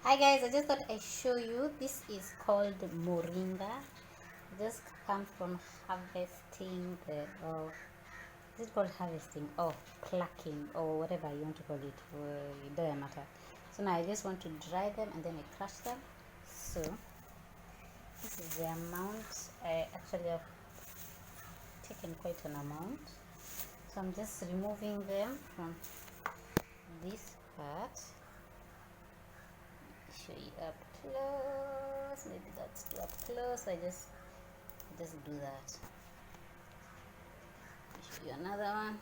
Hi guys, I just thought I show you. This is called Moringa. This comes from harvesting the is it called harvesting or plucking or whatever you want to call it? It doesn't matter. So now I just want to dry them and then I crush them. So this is the amount. I actually have taken quite an amount. So I'm just removing them from this part. Show you up close. Maybe that's too up close. I just do that. Show you another one.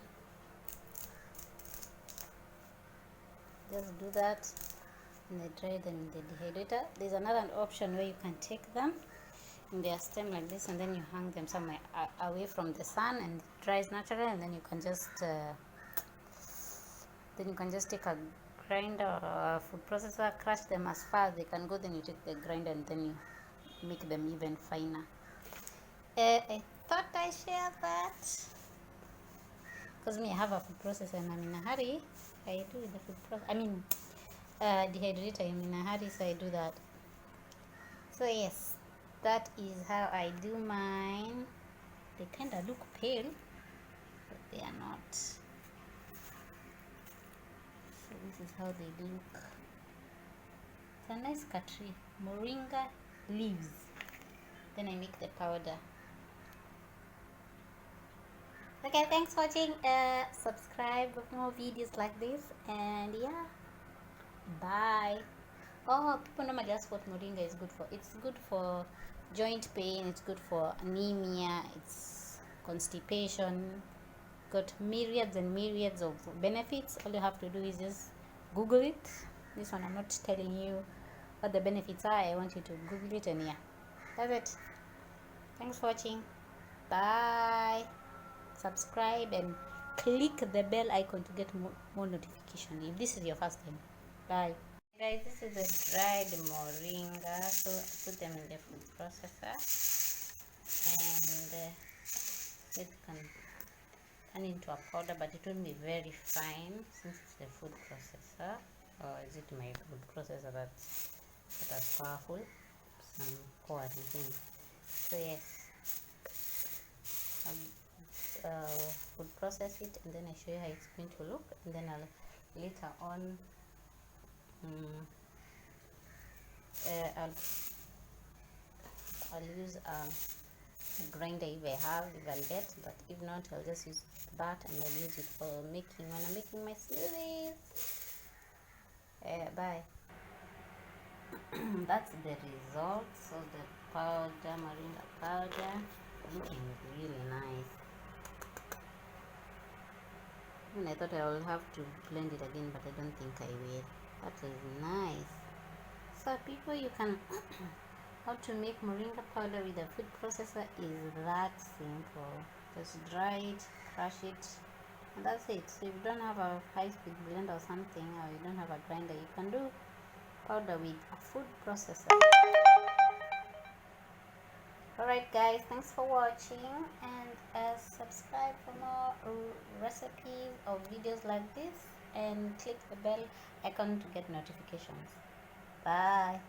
Just do that and I dry them in the dehydrator. There's another option where you can take them in their stem like this and then you hang them somewhere away from the sun and it dries naturally, and then you can just take a grinder or a food processor, crush them as far as they can go, then you take the grinder and then you make them even finer. I thought I shared that because me, I have a food processor and I'm in a hurry. I do the food processor, dehydrator. I'm in a hurry, so I do that. So yes, that is how I do mine. They kind of look pale, but they are not. So this is how they look. It's a nice country. Moringa leaves. Then I make the powder. Okay, thanks for watching. Subscribe for more videos like this, and yeah, bye. Oh, people normally ask what moringa is good for. It's good for joint pain, it's good for anemia, it's constipation. Got myriads and myriads of benefits. All you have to do is just Google it. This one I'm not telling you what the benefits are. I want you to Google it, and yeah, that's it. Thanks for watching. Bye. Subscribe and click the bell icon to get more notification if this is your first time. Bye guys. This is a dried moringa, so I put them in the food processor and it can turn into a powder, but it won't be very fine since it's the food processor. Or is it my food processor that's powerful? Some power thing. So yes, would process it and then I show you how it's going to look, and then I'll later on I'll use a grinder if I'll get, but if not I'll just use that and I'll use it for making when I'm making my smoothies. Bye. That's the result. So the powder, moringa powder, looking really nice. And I thought I will have to blend it again, but I don't think I will. That is nice. So people, you can how to make moringa powder with a food processor is that simple. Just dry it, crush it, and that's it. So if you don't have a high-speed blender or something, or you don't have a grinder, you can do powder with a food processor. Alright guys, thanks for watching, and subscribe for more recipes or videos like this, and click the bell icon to get notifications. Bye.